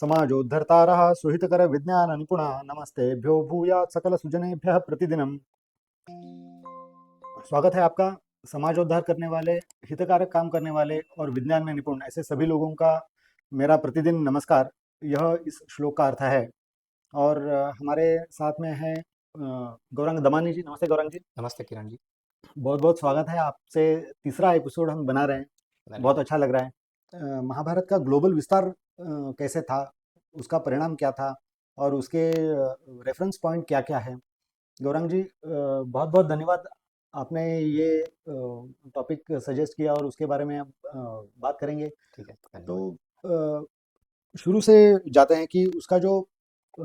समाजोद्धर्तारः सुहितकरविज्ञाननिपुणाः नमस्तेभ्यो भूयात् सकलसुजनेभ्यः प्रतिदिनम्। स्वागत है आपका। समाजोद्धार करने वाले, हितकारक काम करने वाले और विज्ञान में निपुण ऐसे सभी लोगों का मेरा प्रतिदिन नमस्कार। यह इस श्लोक का अर्थ है। और हमारे साथ में है गौरांग दमानी जी। नमस्ते गौरांग जी। नमस्ते किरण जी। बहुत बहुत स्वागत है आपसे। तीसरा एपिसोड हम बना रहे हैं। बहुत धन्यवाद। अच्छा लग रहा है। महाभारत का ग्लोबल विस्तार कैसे था, उसका परिणाम क्या था और उसके रेफरेंस पॉइंट क्या क्या है। गौरांग जी, बहुत बहुत धन्यवाद। आपने ये टॉपिक सजेस्ट किया और उसके बारे में अब बात करेंगे। ठीक है, धन्यवाद। तो शुरू से जाते हैं कि उसका जो अ,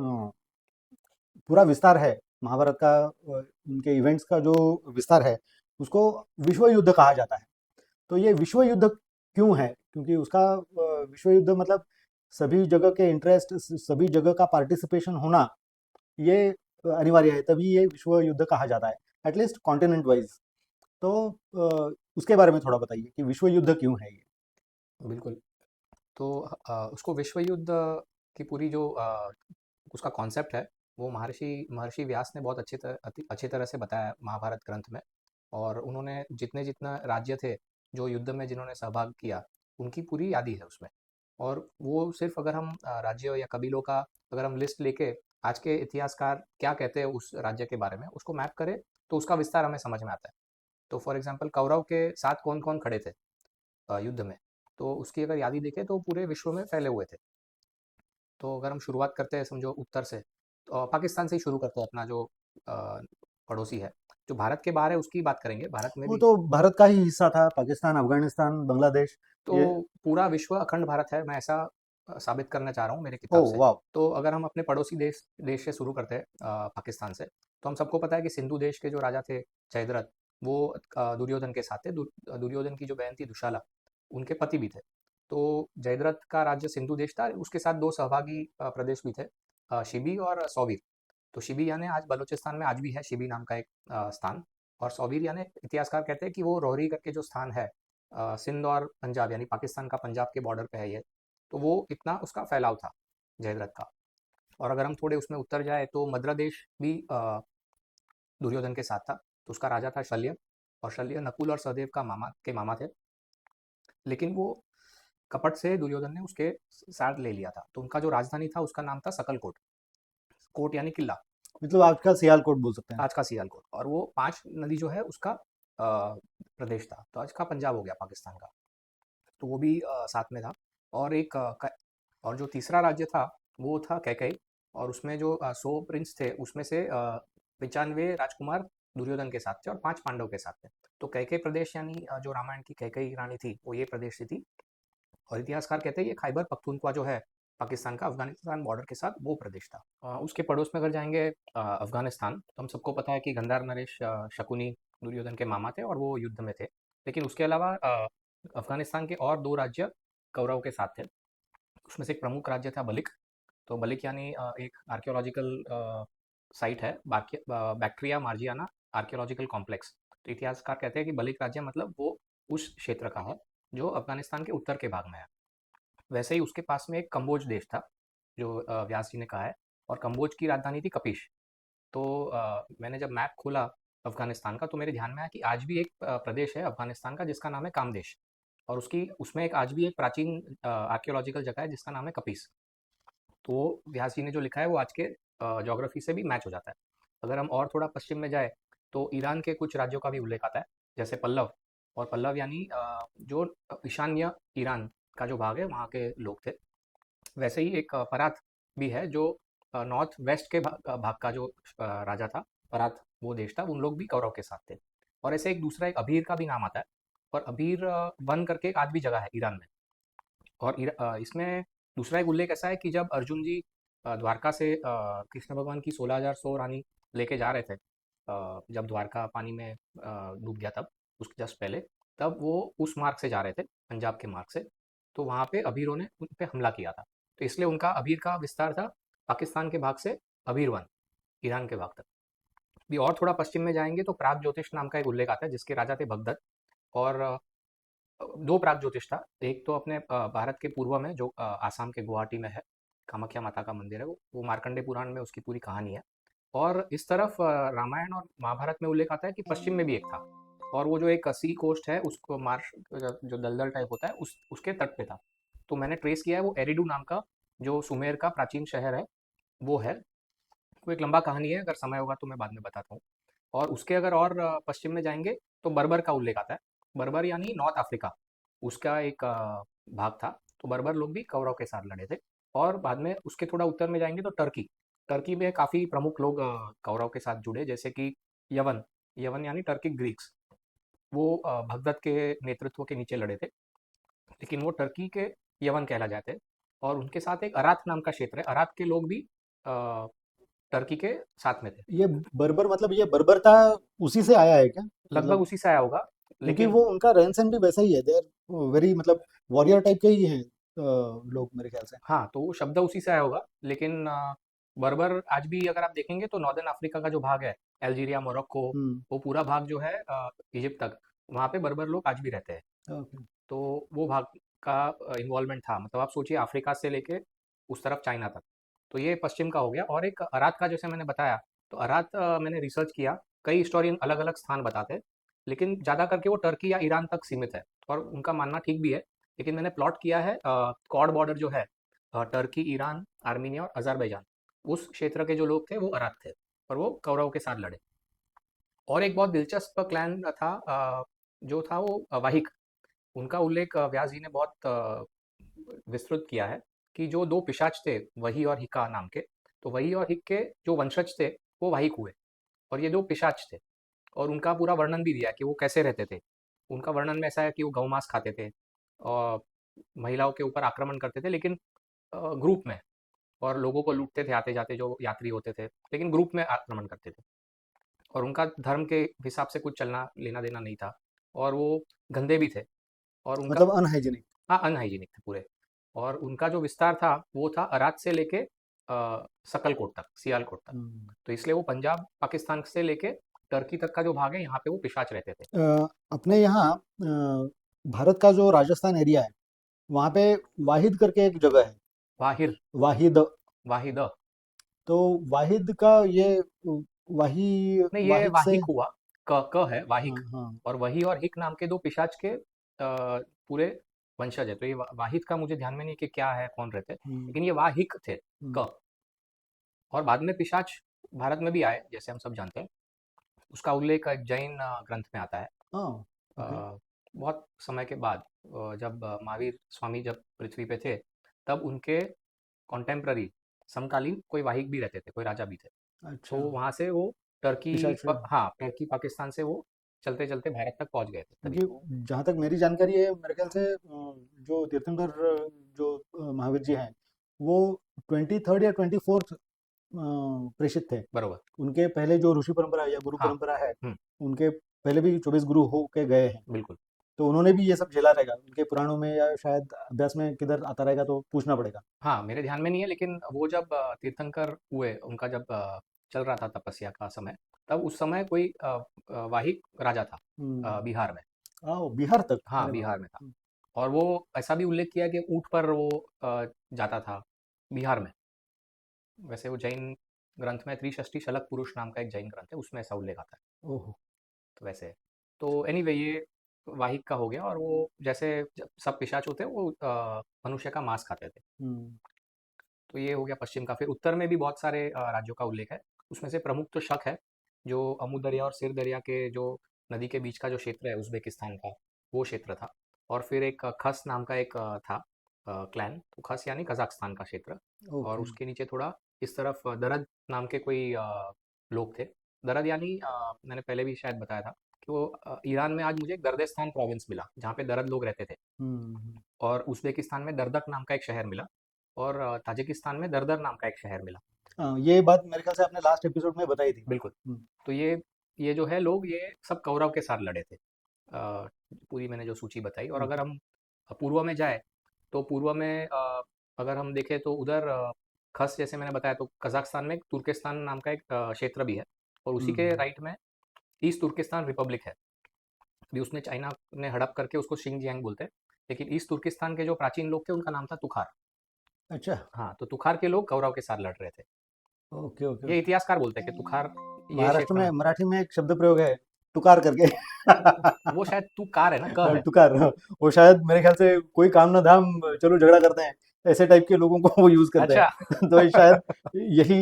पूरा विस्तार है महाभारत का, उनके इवेंट्स का जो विस्तार है, उसको विश्व युद्ध कहा जाता है। तो ये विश्व युद्ध क्यों है? क्योंकि उसका विश्व युद्ध मतलब सभी जगह के इंटरेस्ट, सभी जगह का पार्टिसिपेशन होना, ये अनिवार्य है, तभी ये विश्व युद्ध कहा जाता है, एटलीस्ट कॉन्टिनेंट वाइज। तो उसके बारे में थोड़ा बताइए कि विश्व युद्ध क्यों है ये। बिल्कुल। तो उसको विश्व युद्ध की पूरी जो उसका कॉन्सेप्ट है, वो महर्षि महर्षि व्यास ने बहुत अच्छी तरह से बताया है महाभारत ग्रंथ में। और उन्होंने जितने जितना राज्य थे, जो युद्ध में जिन्होंने सहभाग किया, उनकी पूरी यादी है उसमें। और वो सिर्फ अगर हम राज्य या कबीलों का अगर हम लिस्ट लेके आज के इतिहासकार क्या कहते हैं उस राज्य के बारे में उसको मैप करें, तो उसका विस्तार हमें समझ में आता है। तो फॉर एग्जाम्पल कौरव के साथ कौन कौन खड़े थे युद्ध में, तो उसकी अगर यादी देखें तो पूरे विश्व में फैले हुए थे। तो अगर हम शुरुआत करते हैं समझो उत्तर से, तो पाकिस्तान से ही शुरू करते हैं। अपना जो अ, पड़ोसी है, जो भारत के बाहर है, उसकी बात करेंगे। भारत में वो भी तो भारत का ही हिस्सा था, पाकिस्तान, अफगानिस्तान, बांग्लादेश। तो ये। पूरा विश्व अखंड भारत है, मैं ऐसा साबित करना चाह रहा हूँ मेरे ओ किताब से। वाह। तो अगर हम अपने पड़ोसी देश देश से शुरू करते हैं, पाकिस्तान से, तो हम सबको पता है कि सिंधु देश के जो राजा थे जयद्रथ, वो दुर्योधन के साथ थे। दुर्योधन की जो बहन थी दुशाला, उनके पति भी थे। तो जयद्रथ का राज्य सिंधु देश था, उसके साथ दो सहभागी प्रदेश भी थे, शिबी और सौवीर। तो शिबी यानी आज बलूचिस्तान में आज भी है शिबी नाम का एक स्थान। और सौवीर यानी इतिहासकार कहते हैं कि वो रोहरी करके जो स्थान है, सिंध और पंजाब यानी पाकिस्तान का पंजाब के बॉर्डर पे है ये। तो वो इतना उसका फैलाव था जयद्रथ का। और अगर हम थोड़े उसमें उत्तर जाए तो मद्र देश भी दुर्योधन के साथ था। तो उसका राजा था शल्य, और शल्य नकुल और सहदेव का मामा थे। लेकिन वो कपट से दुर्योधन ने उसके साथ ले लिया था। तो उनका जो राजधानी था उसका नाम था सकलकोट। कोट यानी किला, मतलब आज का सियालकोट बोल सकते हैं। आज का सियालकोट। और वो पांच नदी जो है उसका प्रदेश था। तो आज का पंजाब हो गया पाकिस्तान का। तो वो भी साथ में था। और और जो तीसरा राज्य था वो था कैकई। और उसमें जो 100 प्रिंस थे, उसमें से 95 राजकुमार दुर्योधन के साथ थे और 5 पांडव के साथ थे। तो कैकई प्रदेश यानी जो रामायण की कैकई रानी थी, वो ये प्रदेश से थी। और इतिहासकार कहते हैं ये खैबर पख्तूनख्वा जो है पाकिस्तान का अफगानिस्तान बॉर्डर के साथ, वो प्रदेश था। उसके पड़ोस में अगर जाएंगे अफगानिस्तान, तो हम सबको पता है कि गंधार नरेश शकुनी दुर्योधन के मामा थे और वो युद्ध में थे। लेकिन उसके अलावा अफगानिस्तान के और दो राज्य कौरव के साथ थे। उसमें से एक प्रमुख राज्य था बलिक। तो बलिक यानी एक आर्कियोलॉजिकल साइट है, बैक्ट्रिया मार्जियाना आर्कियोलॉजिकल कॉम्प्लेक्स। तो इतिहासकार कहते हैं कि बलिक राज्य मतलब वो उस क्षेत्र का है जो अफगानिस्तान के उत्तर के भाग में है। वैसे ही उसके पास में एक कंबोज देश था, जो व्यास जी ने कहा है। और कंबोज की राजधानी थी कपिश। तो मैंने जब मैप खोला अफगानिस्तान का, तो मेरे ध्यान में आया कि आज भी एक प्रदेश है अफगानिस्तान का जिसका नाम है कामदेश। और उसकी उसमें एक आज भी एक प्राचीन आर्कियोलॉजिकल जगह है जिसका नाम है कपिस। तो व्यास जी ने जो लिखा है वो आज के ज्योग्राफी से भी मैच हो जाता है। अगर हम और थोड़ा पश्चिम में जाए, तो ईरान के कुछ राज्यों का भी उल्लेख आता है, जैसे पल्लव। और पल्लव यानी जो ईशान्य ईरान का जो भाग है वहाँ के लोग थे। वैसे ही एक परात भी है, जो नॉर्थ वेस्ट के भाग का जो राजा था परात, वो देश था, उन लोग भी कौरव के साथ थे। और ऐसे एक दूसरा एक अभीर का भी नाम आता है। और अभीर वन करके एक आज भी जगह है ईरान में। और इसमें दूसरा एक उल्लेख ऐसा है कि जब अर्जुन जी द्वारका से कृष्ण भगवान की 16,100 रानी लेके जा रहे थे, जब द्वारका पानी में डूब गया, तब उसके जस्ट पहले, तब वो उस मार्ग से जा रहे थे, पंजाब के मार्ग से। तो वहाँ पे अभीरों ने उन पे हमला किया था। तो इसलिए उनका अभीर का विस्तार था पाकिस्तान के भाग से अभीर वन, ईरान के भाग तक भी। और थोड़ा पश्चिम में जाएंगे तो प्राग ज्योतिष नाम का एक उल्लेख आता है, जिसके राजा थे भगदत्त। और दो प्राग ज्योतिष था। एक तो अपने भारत के पूर्व में जो आसाम के गुवाहाटी में है, कामाख्या माता का मंदिर है वो मार्कंडे पुराण में उसकी पूरी कहानी है। और इस तरफ रामायण और महाभारत में उल्लेख आता है कि पश्चिम में भी एक था, और वो जो एक सी कोस्ट है उसको मार्श जो दलदल टाइप होता है उसके तट पे था। तो मैंने ट्रेस किया है, वो एरिडू नाम का जो सुमेर का प्राचीन शहर है वो है। वो एक लंबा कहानी है, अगर समय होगा तो मैं बाद में बताता हूँ। और उसके अगर और पश्चिम में जाएंगे तो बर्बर का उल्लेख आता है। बर्बर यानी नॉर्थ अफ्रीका, उसका एक भाग था। तो बर्बर लोग भी कौरव के साथ लड़े थे। और बाद में उसके थोड़ा उत्तर में जाएंगे तो टर्की, टर्की में काफ़ी प्रमुख लोग कौरव के साथ जुड़े, जैसे कि यवन, यवन यानी टर्किक ग्रीक्स। वो भगदत्त के नेतृत्व के नीचे लड़े थे, लेकिन वो टर्की के यवन कहला जाते हैं। और उनके साथ एक अरात नाम का क्षेत्र है, अरात के लोग भी अ, टर्की के साथ में थे। ये बर्बर मतलब ये बर्बरता उसी से आया है क्या? लगभग मतलब उसी से आया होगा, क्योंकि लेकिन वो उनका रहन सहन भी वैसा ही है, दे आर वेरी मतलब वॉरियर टाइप के ही हैं लोग मेरे ख्याल से। हाँ, तो वो शब्द उसी से आया होगा। लेकिन बर्बर आज भी अगर आप देखेंगे तो नॉर्दर्न अफ्रीका का जो भाग है, अल्जीरिया, मोरक्को, हम्म। वो पूरा भाग जो है इजिप्ट तक, वहाँ पे बर्बर लोग आज भी रहते हैं। ओके। तो वो भाग का इन्वॉल्वमेंट था, मतलब आप सोचिए अफ्रीका से लेके उस तरफ चाइना तक। तो ये पश्चिम का हो गया। और एक अरात का जैसे मैंने बताया, तो अरात मैंने रिसर्च किया, कई हिस्टोरियन अलग अलग स्थान बताते हैं, लेकिन ज़्यादा करके वो टर्की या ईरान तक सीमित है। और उनका मानना ठीक भी है। लेकिन मैंने प्लॉट किया है कॉर्ड बॉर्डर जो है, टर्की, ईरान, आर्मीनिया और अजरबैजान, उस क्षेत्र के जो लोग थे वो अरात थे, और वो कौरव के साथ लड़े। और एक बहुत दिलचस्प क्लैन था जो था वो वाहिक। उनका उल्लेख व्यास जी ने बहुत विस्तृत किया है कि जो दो पिशाच थे, वही और हिक्का नाम के, तो वही और हिक के जो वंशज थे वो वाहिक हुए, और ये दो पिशाच थे। और उनका पूरा वर्णन भी दिया है कि वो कैसे रहते थे। उनका वर्णन में ऐसा है कि वो गौ मांस खाते थे और महिलाओं के ऊपर आक्रमण करते थे, लेकिन ग्रुप में, और लोगों को लूटते थे आते जाते जो यात्री होते थे, लेकिन ग्रुप में आक्रमण करते थे। और उनका धर्म के हिसाब से कुछ चलना लेना देना नहीं था, और वो गंदे भी थे। और उनका, मतलब अनहाइजीनिक। हाँ, अनहाइजीनिक थे पूरे। और उनका जो विस्तार था वो था अरात से लेके सकलकोट तक, सियालकोट तक। हम्म। तो इसलिए वो पंजाब पाकिस्तान से लेके टर्की तक का जो भाग है, यहाँ पे वो पिशाच रहते थे। अपने यहाँ भारत का जो राजस्थान एरिया है वहाँ पे वाहिद करके एक जगह है। वाहिर, वाहिद। वाहिद, तो वाहिद का ये वाही नहीं, ये वाहिद से। वाहिक हुआ, क है हाँ वाहिक। हाँ। और वही और हिक नाम के दो पिशाच के पूरे वंशज है। तो ये वाहिद का मुझे ध्यान में नहीं कि क्या है, कौन रहते, हम्म। लेकिन ये वाहिक थे, हम्म। क। और बाद में पिशाच भारत में भी आए, जैसे हम सब जानते हैं। उसका उल्लेख एक जैन ग्रंथ में आता है। हाँ। ओके। अ, बहुत समय के बाद, जब महावीर स्वामी जब पृथ्वी पे थे, तब उनके कॉन्टेम्प्ररी, समकालीन कोई वाहिक भी रहते थे, कोई राजा भी थे। तो अच्छा। वहाँ से वो टर्की पिशाच। हाँ, टर्की पाकिस्तान से वो चलते चलते भारत तक पहुँच गए थे तभी। क्योंकि जहाँ तक मेरी जानकारी है मेरे ख्याल से जो तीर्थंकर जो महावीर जी हैं वो 23rd या 24th प्रेषित थे। बरोबर। उनके पहले जो ऋषि परंपरा या गुरु हाँ। परंपरा है हुँ, उनके पहले भी 24 गुरु हो के गए हैं। बिल्कुल। तो उन्होंने भी ये सब झेला रहेगा उनके पुराणों में या शायद अभ्यास में किधर आता रहेगा तो पूछना पड़ेगा। हाँ, मेरे ध्यान में नहीं है, लेकिन वो जब तीर्थंकर हुए, उनका जब चल रहा था तपस्या का समय, तब उस समय कोई वाहिक राजा था हम्म। बिहार में। आओ बिहार तक, हाँ, अरे बाप बिहार रे। में था। और वो ऐसा भी उल्लेख किया कि ऊँट पर वो जाता था बिहार में। वैसे वो जैन ग्रंथ में त्रिषष्ठी शलक पुरुष नाम का एक जैन ग्रंथ है, उसमें ऐसा उल्लेख आता है। ओहो। तो वैसे है। तो एनीवे ये वाहिक का हो गया। और वो जैसे जब सब पिशाच होते हैं वो मनुष्य का मांस खाते थे। हम्म। तो ये हो गया पश्चिम का। फिर उत्तर में भी बहुत सारे राज्यों का उल्लेख है। उसमें से प्रमुख तो शक है, जो अमू दरिया और सिर दरिया के जो नदी के बीच का जो क्षेत्र है उज़्बेकिस्तान का, वो क्षेत्र था। और फिर एक खस नाम का एक था क्लैन, तो खस यानी कज़ाकिस्तान का क्षेत्र। और ओके। उसके नीचे थोड़ा इस तरफ दरद नाम के कोई लोग थे। दरद यानी मैंने पहले भी शायद बताया था कि वो ईरान में आज मुझे एक दर्देस्तान प्रोविंस मिला, जहाँ पे दरद लोग रहते थे। हम्म। और उज़्बेकिस्तान में दरदक नाम का एक शहर मिला। और ताजिकिस्तान में दरदर नाम का एक शहर मिला। हाँ, ये बात मेरे ख्याल से आपने लास्ट एपिसोड में बताई थी। बिल्कुल। हम्म। तो ये जो है लोग, ये सब कौरव के साथ लड़े थे। पूरी मैंने जो सूची बताई। और अगर ओके। हम पूर्व में जाए, तो पूर्व में अगर हम देखें तो उधर खस जैसे मैंने बताया, तो कजाकिस्तान में तुर्किस्तान नाम का एक क्षेत्र भी है। और उसी के हम्म। राइट में ईस्ट तुर्किस्तान रिपब्लिक है। अभी उसने, चाइना ने हड़प करके उसको शिंगजियांग बोलते हैं। लेकिन ईस्ट तुर्किस्तान के जो प्राचीन लोग थे उनका नाम था तुखार। अच्छा। हाँ, तो तुखार के लोग कौरव के साथ लड़ रहे थे। ओके, ओके, ये ओके। इतिहासकार बोलते हैं कि तुखार ये महाराष्ट्र क्षेत्र में में मराठी में एक शब्द प्रयोग है, टुकार करके। वो शायद तुकार है ना, क है। टुकार, वो शायद मेरे ख्याल से कोई काम ना धाम, चलो झगड़ा करते हैं, ऐसे टाइप के लोगों को वो यूज़ करते अच्छा। हैं। तो ये शायद यही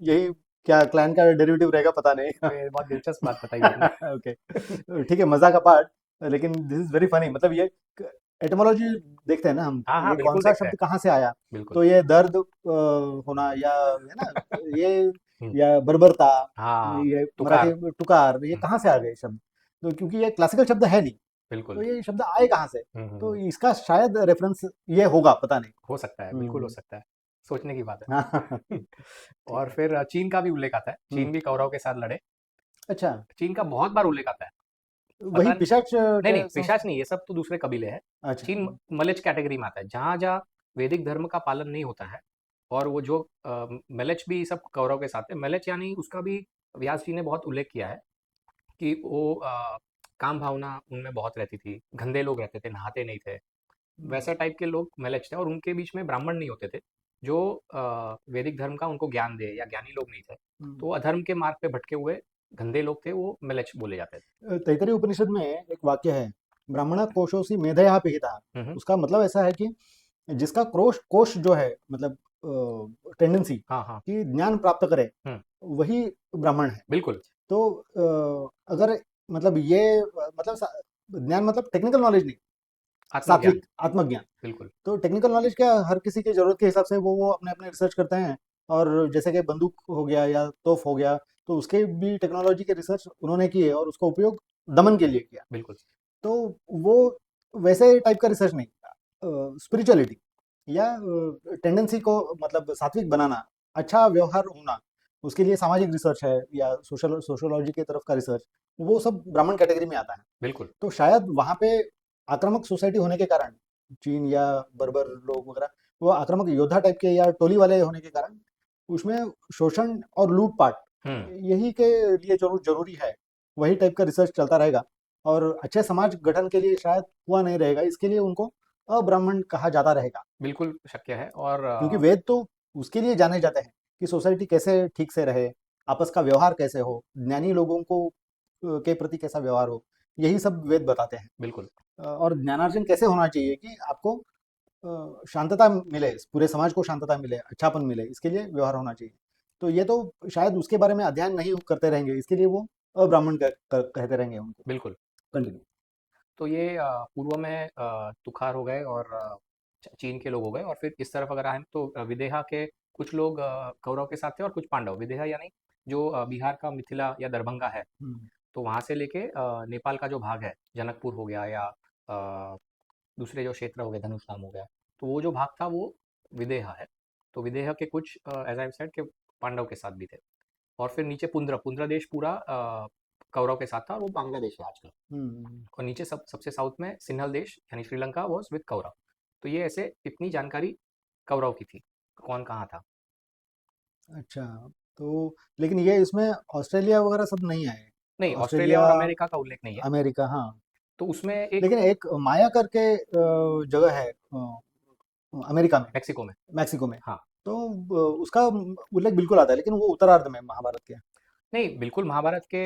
यही क्या क्लैन का डेरिवेटिव रहेगा, पता नहीं। ये बहुत दिलचस्प बात बताई आपने। ओके, ठीक है, मज़ाक अपार्ट, लेकिन दिस इज़ वेरी फनी, मतलब ये एटिमोलॉजी देखते हैं ना हम, हाँ, हाँ, ये बिल्कुल कौन-सा देखते हैं। शब्द कहाँ से आया, बिल्कुल। तो ये दर्द होना, या है ना, ये हुँ, या बर्बरता, हाँ, ये तुकार। मराठी में टुकार, ये हुँ, कहाँ से आ गए शब्द? तो क्योंकि ये क्लासिकल शब्द है नहीं, तो बिल्कुल। ये शब्द आए कहाँ से? हुँ, हुँ, तो हुँ। इसका शायद रेफ़रेंस ये होगा, पता नहीं। हो सकता है, बिल्कुल हो हुँ, सकता है। सोचने की बात है। हाँ, ठीक और है। फिर चीन का भी उल्लेख आता है। हुँ, चीन भी कौरव के साथ लड़े। अच्छा, चीन का बहुत बार उल्लेख आता है। वही पता पिशाच नहीं, नहीं, संस्कृत। पिशाच नहीं, ये सब तो दूसरे कबीले हैं। अच्छा, चीन मलेच कैटेगरी में आता है। जहाँ-जहाँ वैदिक धर्म का पालन नहीं होता है और वो जो मलेच भी सब कौरव के साथ है। मलेच यानी उसका भी व्यास जी ने बहुत उल्लेख किया है कि वो काम भावना उनमें बहुत रहती थी। गंदे लोग रहते थे, नहाते नहीं थे। हुँ, वैसा टाइप के लोग मलेच थे और उनके बीच में ब्राह्मण नहीं होते थे, जो वैदिक धर्म का उनको ज्ञान दे या ज्ञानी लोग नहीं थे। हुँ। तो वो अधर्म के मार्ग पे भटके हुए गंदे लोग थे, वो मलेच बोले जाते थे। तैत्तरीय उपनिषद में एक वाक्य है, ब्राह्मण कोशोऽसि मेधया पिहितः। हुँ, हुँ। उसका मतलब ऐसा है कि जिसका क्रोश कोश जो है, मतलब टेंडेंसी हाँ, हाँ। कि ज्ञान प्राप्त करे, हुँ, वही ब्राह्मण है। बिल्कुल, तो अगर मतलब ये मतलब ज्ञान मतलब टेक्निकल नॉलेज नहीं, आत्मज्ञान, सात्विक आत्मज्ञान। बिल्कुल, तो टेक्निकल नॉलेज क्या, हर किसी की ज़रूरत के हिसाब से वो अपने-अपने रिसर्च करते हैं, और जैसे कि बंदूक हो गया या तोप हो गया, तो उसके भी टेक्नोलॉजी के रिसर्च उन्होंने किए और उसका उपयोग दमन के लिए किया। बिल्कुल, तो वो वैसे टाइप का रिसर्च नहीं, स्पिरिचुअलिटी या टेंडेंसी को मतलब सात्विक बनाना, अच्छा व्यवहार होना, उसके लिए सामाजिक रिसर्च है या सोशियोलॉजी की तरफ का रिसर्च, वो सब ब्राह्मण कैटेगरी में आता है। बिल्कुल, तो शायद वहाँ पे आक्रामक सोसाइटी होने के कारण, चीन या बर्बर लोग वगैरह, वो आक्रामक योद्धा टाइप के या टोली वाले होने के कारण, उसमें शोषण और लूट-पाट, हुँ, यही के लिए जो ज़रूरी है, वही टाइप का रिसर्च चलता रहेगा, और अच्छे समाज गठन के लिए शायद हुआ नहीं रहेगा, इसके लिए उनको अब्राह्मण कहा जाता रहेगा। बिल्कुल शक्य है और क्योंकि वेद तो उसके लिए जाने जाते हैं कि सोसाइटी कैसे ठीक से रहे, आपस का व्यवहार कैसे हो, ज्ञानी लोगों को के प्रति कैसा व्यवहार हो, यही सब वेद बताते हैं। बिल्कुल, और ज्ञानार्जन कैसे होना चाहिए कि आपको शांतता मिले, पूरे समाज को शांतता मिले, अच्छापन मिले, इसके लिए व्यवहार होना चाहिए। तो ये तो शायद उसके बारे में अध्ययन नहीं करते रहेंगे, इसके लिए वो अब्राह्मण कहते रहेंगे उनको। बिल्कुल। कंटिन्यू। तो ये पूर्व में तुखार हो गए और चीन के लोग हो गए और फिर इस तरफ अगर आए तो विदेहा के कुछ लोग कौरव के साथ थे और कुछ पांडव। विदेहा यानी जो बिहार का मिथिला या दरभंगा है, हम्म, तो वहाँ से लेके नेपाल का जो भाग है, जनकपुर हो गया या दूसरे जो क्षेत्र हो गए, धनुषधाम हो गया, तो वो जो भाग था वो विदेहा है। तो विदेहा के कुछ एज आई सेड के पांडव के साथ भी थे और फिर नीचे पुंद्र पुंद्र देश पूरा कौरव के साथ था और वो बांग्लादेश है आजकल। हम्म, और नीचे सबसे साउथ में सिन्हल देश यानी श्रीलंका वॉज विद कौरव। तो ये ऐसे इतनी जानकारी कौरव की थी, कौन कहाँ था। अच्छा, तो लेकिन ये इसमें ऑस्ट्रेलिया वगैरह सब नहीं आए। नहीं, ऑस्ट्रेलिया ऑस्ट्रेलिया, और अमेरिका का उल्लेख नहीं है। अमेरिका, हाँ। तो उसमें एक लेकिन एक माया करके जगह है अमेरिका में, मेक्सिको में। मैक्सिको में, हाँ, तो उसका उल्लेख बिल्कुल आता है, लेकिन वो उत्तरार्ध में महाभारत के। नहीं बिल्कुल महाभारत के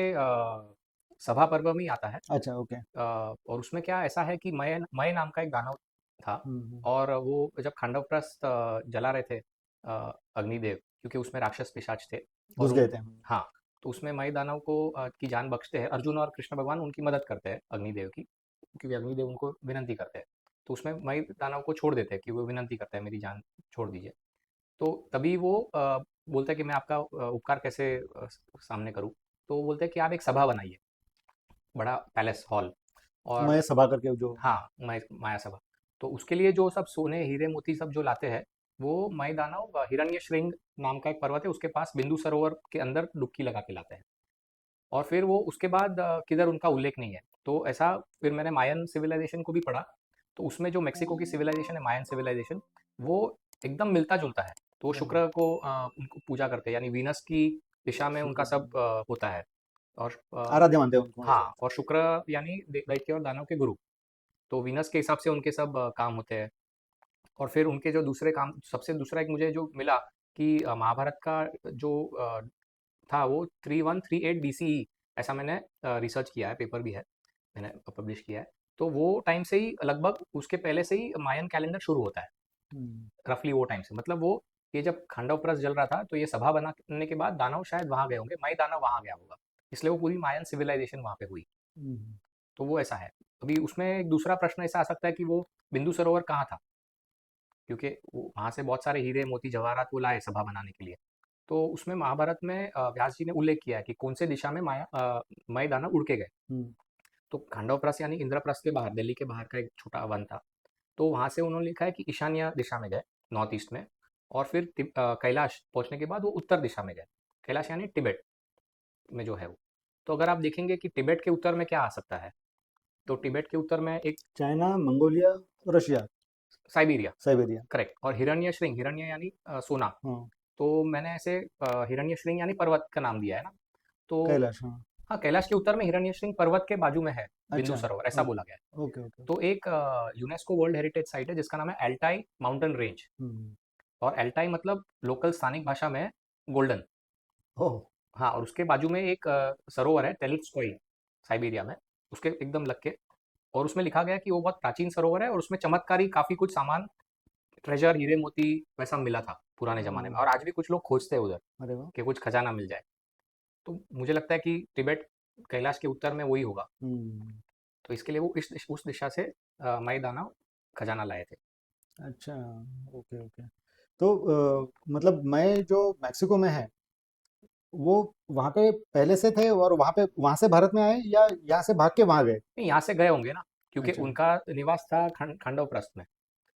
सभा पर्व में ही आता है। अच्छा, ओके। और उसमें क्या ऐसा है कि मय मय नाम का एक दानव था हम्म, और वो जब खांडव प्रस्थ जला रहे थे अग्निदेव, क्योंकि उसमें राक्षस पिशाच थे और घुस उन गए थे। हाँ, तो उसमें मय दानव को की जान बख्शते हैं। अर्जुन और कृष्ण भगवान उनकी मदद करते हैं अग्निदेव की, क्योंकि अग्निदेव उनको विनंती करते हैं। तो उसमें मय दानव को छोड़ देते हैं कि वो विनंती करता है मेरी जान छोड़ दीजिए। तो तभी वो बोलता है कि मैं आपका उपकार कैसे सामने करूँ। तो वो बोलते हैं कि आप एक सभा बनाइए, बड़ा पैलेस हॉल। और मैं सभा करके जो। हाँ, माया सभा। तो उसके लिए जो सब सोने, हीरे, मोती सब जो लाते हैं, वो मय दानव हिरण्यश्रृंग नाम का एक पर्वत है, उसके पास बिंदु सरोवर के अंदर डुबकी लगा के लाते हैं। और फिर वो उसके बाद किधर उनका उल्लेख नहीं है। तो ऐसा फिर मैंने मायन सिविलाइजेशन को भी पढ़ा, तो उसमें जो मेक्सिको की सिविलाइजेशन है, मायन सिविलाइजेशन, वो एकदम मिलता-जुलता है। तो वो हम्म, शुक्र को उनको पूजा करते हैं, यानी वीनस की दिशा में उनका शुक्र, सब होता है। और आराध्य मानते हैं उनको ऐसे। हाँ, और शुक्र यानी दैत्य और दानव के गुरु। तो वीनस के हिसाब से उनके सब काम होते हैं। और फिर उनके जो दूसरे काम, सबसे दूसरा एक मुझे जो मिला कि महाभारत का जो था वो 3138 BCE, ऐसा मैंने रिसर्च किया है, पेपर भी है, मैंने पब्लिश किया है। तो वो टाइम से ही लगभग, उसके पहले से ही मायन कैलेंडर शुरू होता है, हम्म, रफली वो टाइम से। मतलब वो, ये जब खांडव प्रस जल रहा था तो ये सभा बनाने के बाद दानव शायद वहां गए होंगे, मई दानव वहां गया होगा, इसलिए वो पूरी मायन सिविलाइजेशन वहां पे हुई। हम्म, तो वो ऐसा है। अभी उसमें एक दूसरा प्रश्न ऐसा आ सकता है कि वो बिंदु सरोवर कहाँ था, क्योंकि वहां से बहुत सारे हीरे मोती जवाहरात वो लाए सभा बनाने के लिए। तो उसमें महाभारत में व्यास जी ने उल्लेख किया है कि कौन से दिशा में मय दानव उड़ के गए। हम्म, तो खांडवप्रस्थ यानी इंद्रप्रस्थ के बाहर, दिल्ली के बाहर का एक छोटा वन था, तो वहां से उन्होंने लिखा है कि ईशान्य दिशा में गए, नॉर्थ ईस्ट में। और फिर कैलाश पहुंचने के बाद वो उत्तर दिशा में गए, कैलाश यानी तिब्बत में जो है वो। तो अगर आप देखेंगे कि तिब्बत के उत्तर में क्या आ सकता है, तो तिब्बत के उत्तर में एक China, Mongolia, Russia, Siberia, Siberia. Correct. और हिरण्य श्रृंग, हिरण्य यानी सोना। हाँ, तो मैंने ऐसे हिरण्य श्रृंग यानी पर्वत का नाम दिया है ना। तो कैलाश, हाँ। हाँ, कैलाश के उत्तर में हिरण्य श्रृंग पर्वत के बाजू में है बिंदु अच्छा, सरोवर, ऐसा बोला गया है। Okay, okay. तो एक यूनेस्को वर्ल्ड हेरिटेज साइट है जिसका नाम है एल्टाई माउंटेन रेंज। हम्म, और एल्टाई मतलब लोकल स्थानिक भाषा में गोल्डन। ओह, हाँ, और उसके बाजू में एक सरोवर है टेलिट्स्कोई, साइबेरिया में, उसके एकदम लग के। और उसमें लिखा गया है कि वो बहुत प्राचीन सरोवर है और उसमें चमत्कारी काफी कुछ सामान, ट्रेजर, हीरे मोती वैसा मिला था पुराने जमाने में, ओह, और आज भी कुछ लोग खोजते हैं उधर अरे वाह। कि कुछ खजाना मिल जाए। तो मुझे लगता है कि तिब्बत कैलाश के उत्तर में वही होगा। हम्म, तो इसके लिए वो उस दिशा से मई दानव खजाना लाए थे। अच्छा, ओके, ओके। तो मतलब मैं जो मैक्सिको में है, वो वहाँ पे पहले से थे और वहाँ से भारत में आए या यहाँ से भाग के वहाँ गए? नहीं, यहाँ से गए होंगे ना, क्योंकि अच्छा। उनका निवास था खंडव प्रस्थ में,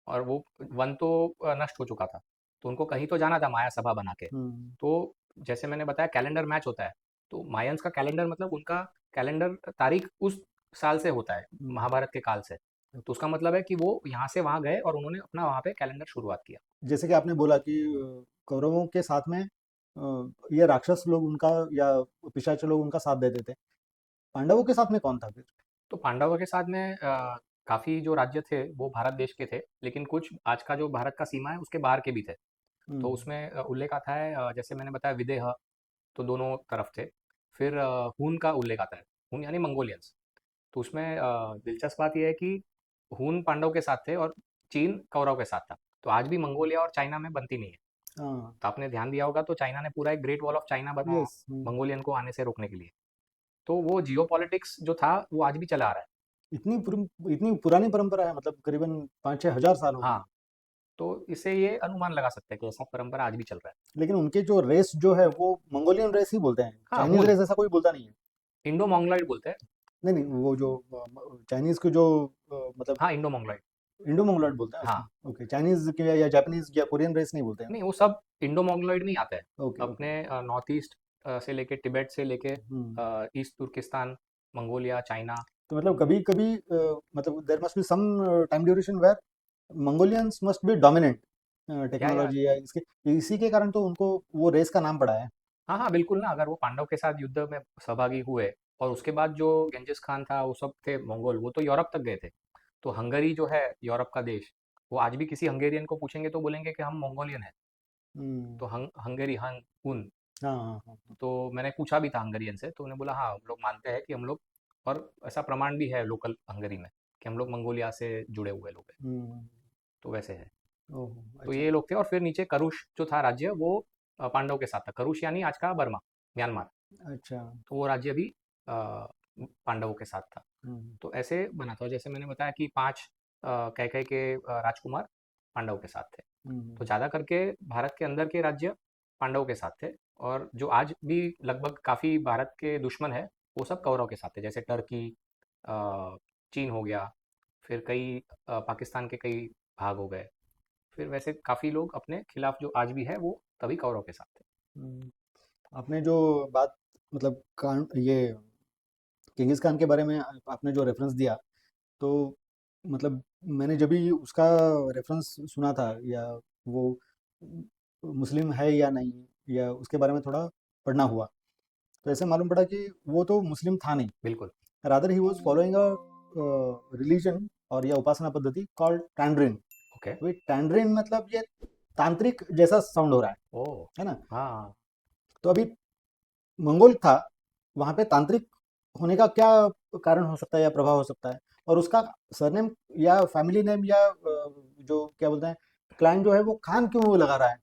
और वो वन तो नष्ट हो चुका था, तो उनको कहीं तो जाना था माया सभा बना के। हम्म, तो जैसे मैंने बताया कैलेंडर मैच होता है, तो मायंस का कैलेंडर मतलब उनका कैलेंडर तारीख उस साल से होता है, हम्म। महाभारत के काल से। तो उसका मतलब है कि वो यहाँ से वहाँ गए और उन्होंने अपना वहाँ पे कैलेंडर शुरुआत किया। जैसे कि आपने बोला कि कौरवों के साथ में ये राक्षस लोग उनका या पिशाच लोग उनका साथ देते थे। पांडवों के साथ में कौन था फिर? तो पांडवों के साथ में काफी जो राज्य थे वो भारत देश के थे, लेकिन कुछ आज का जो भारत का सीमा है उसके बाहर के भी थे। तो हम्म, उसमें उल्लेख आता है, जैसे मैंने बताया विदेह, तो दोनों तरफ थे। फिर हून का उल्लेख आता है, हून यानी मंगोलियंस। तो उसमें दिलचस्प बात यह है कि हून पांडव के साथ थे और चीन कौरव के साथ था। तो आज भी मंगोलिया और चाइना में बनती नहीं है। हाँ, तो आपने ध्यान दिया होगा, तो चाइना ने पूरा एक ग्रेट वॉल ऑफ चाइना बनाया यस। मंगोलियन को आने से रोकने के लिए। तो वो जियो पॉलिटिक्स जो था वो आज भी चला आ रहा है। इतनी पुरानी परंपरा है, मतलब करीबन 5-6 हज़ार साल हो गए। हाँ, तो इससे ये अनुमान लगा सकते हैं कि ऐसा परंपरा आज भी चल रहा है। लेकिन उनके जो रेस जो है वो मंगोलियन रेस ही बोलते हैं, हाँ, चाइनीज हून, रेस ऐसा कोई बोलता नहीं है। इंडो मोंगलॉइड बोलते हैं। नहीं, नहीं, वो जो चाइनीज के जो मतलब हाँ, इंडो मोंगलॉइड। इंडो मंगोलॉइड बोलते हैं उसको। हाँ, ओके, चाइनीज के या जापानीज या कोरियन रेस नहीं बोलते हैं। नहीं वो सब इंडो मोंगलॉइड में ही आता है। Okay, okay. अपने नॉर्थ ईस्ट से लेके तिब्बत से लेके हम्म। East Turkistan, Mongolia, China. तो मतलब कभी कभी मतलब there must be some time duration where Mongolians must be dominant या टेक्नोलॉजी या इसके इसी के कारण तो उनको वो रेस का नाम पड़ा है। हाँ, हाँ, बिल्कुल ना, अगर वो पांडव के साथ युद्ध में सहभागी हुए और उसके बाद जो गेंजिस खान था वो सब थे मंगोल, वो तो यूरोप तक गए थे। तो हंगरी जो है यूरोप का देश, वो आज भी किसी हंगेरियन को पूछेंगे तो बोलेंगे कि हम मंगोलियन है। हम्म। तो हंगरी, हुन। हाँ, हाँ, हाँ, हाँ। तो मैंने पूछा भी था हंगरियन से, तो उन्होंने बोला हाँ, हम लोग मानते हैं कि हम लोग, और ऐसा प्रमाण भी है लोकल हंगरी में कि हम लोग मंगोलिया से जुड़े हुए लोग हैं। हम्म। तो वैसे है। ओह, तो अच्छा। ये लोग थे, और फिर नीचे करुष जो था राज्य, वो पांडव के साथ था। करुष यानी आज का बर्मा, म्यांमार। अच्छा। तो वो राज्य भी पांडवों के साथ था। हम्म, तो ऐसे बना था, जैसे मैंने बताया कि 5 कैकेय के राजकुमार पांडव के साथ थे। तो हम्म, ज़्यादा करके भारत के अंदर के राज्य पांडव के साथ थे, और जो आज भी लगभग काफ़ी भारत के दुश्मन है, वो सब कौरव के साथ थे। जैसे टर्की, अ, चीन हो गया, फिर कई पाकिस्तान के कई भाग हो गए। फिर वैसे काफ़ी लोग अपने खिलाफ जो आज भी है वो तभी कौरव के साथ थे। हम्म। आपने जो बात मतलब ये किंगिस खान के बारे में आपने जो रेफरेंस दिया, तो मतलब मैंने जब भी उसका रेफरेंस सुना था या वो मुस्लिम है या नहीं, या उसके बारे में थोड़ा पढ़ना हुआ, तो ऐसे मालूम पड़ा कि वो तो मुस्लिम था नहीं। बिल्कुल। Rather he was following a religion और या उपासना पद्धति कॉल्ड टैंड्रिन। ओके। अभी टैंडरिन मतलब ये तांत्रिक जैसा साउंड हो रहा ओह! है ना? हाँ, तो अभी मंगोल था, वहाँ पे तांत्रिक होने का क्या कारण हो सकता है या प्रभाव हो सकता है? और उसका सरनेम या फैमिली नेम या जो क्या बोलते हैं, क्लाइंट जो है वो खान क्यों लगा रहा है?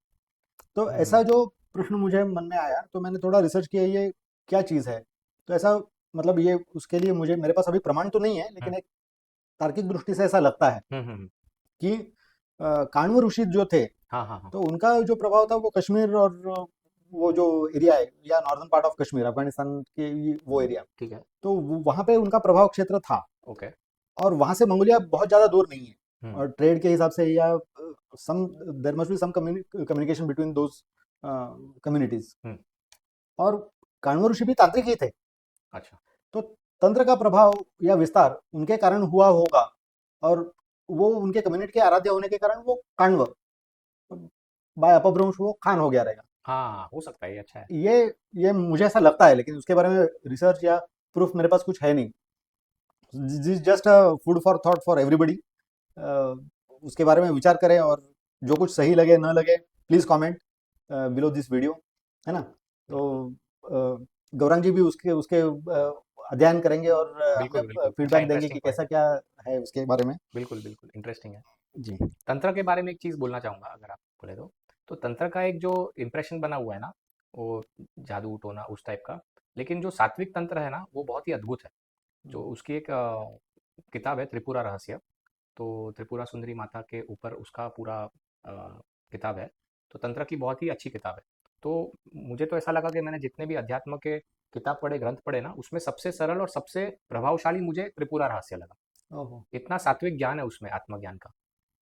तो ऐसा हुँ, जो प्रश्न मुझे मन में आया, तो मैंने थोड़ा रिसर्च किया ये क्या चीज़ है? तो ऐसा मतलब ये उसके लिए मुझे मेरे पास अभी प्रमाण तो नहीं है, हुँ, लेकिन एक तार्किक दृष्टि से ऐसा लगता है हुँ, हुँ, हुँ। कि काण्व ऋषि जो थे, हाँ, हाँ, हाँ, तो उनका जो प्रभाव था वो कश्मीर और वो जो एरिया है या northern part of Kashmir, Afghanistan के वो एरिया, ठीक है, तो वहाँ पे उनका प्रभाव क्षेत्र था। ओके। और वहाँ से मंगोलिया बहुत ज़्यादा दूर नहीं है। हुँ, और ट्रेड के हिसाब से या some there must be some communication between those communities. हुँ, और काण्व ऋषि भी तांत्रिक ही थे। अच्छा। तो तंत्र का प्रभाव या विस्तार उनके कारण हुआ होगा, और वो उनके कम्युनिटी के आराध्य होने के कारण वो काण्व, बाय अपभ्रंश वो खान हो गया रहेगा। हाँ, हो सकता है, ये अच्छा है। ये ये मुझे ऐसा लगता है, लेकिन उसके बारे में रिसर्च या प्रूफ मेरे पास कुछ है नहीं। This just food for thought for everybody. उसके बारे में विचार करें, और जो कुछ सही लगे ना लगे, please comment below this video, है ना? तो बिल्कुल, गौरांग जी भी उसके उसके अध्ययन करेंगे, और बिल्कुल, हमें बिल्कुल। अच्छा फीडबैक देंगे इंटरेस्टिंग कि पॉइंट कैसा है। क्या है उसके बारे में। बिल्कुल, बिल्कुल, इंटरेस्टिंग है। जी। तंत्र के बारे में एक चीज़ बोलना चाहूँगा अगर आप बोले तो। तो तंत्र का एक जो इम्प्रेशन बना हुआ है ना, वो जादू टोना उस टाइप का। लेकिन जो सात्विक तंत्र है ना, वो बहुत ही अद्भुत है। जो उसकी एक किताब है त्रिपुरा रहस्य। तो त्रिपुरा सुंदरी माता के ऊपर उसका पूरा किताब है। तो तंत्र की बहुत ही अच्छी किताब है। तो मुझे तो ऐसा लगा कि मैंने जितने भी अध्यात्म के किताब पढ़े, ग्रंथ पढ़े ना, उसमें सबसे सरल और सबसे प्रभावशाली मुझे त्रिपुरा रहस्य लगा। ओहो। इतना सात्विक ज्ञान है उसमें, आत्मज्ञान का।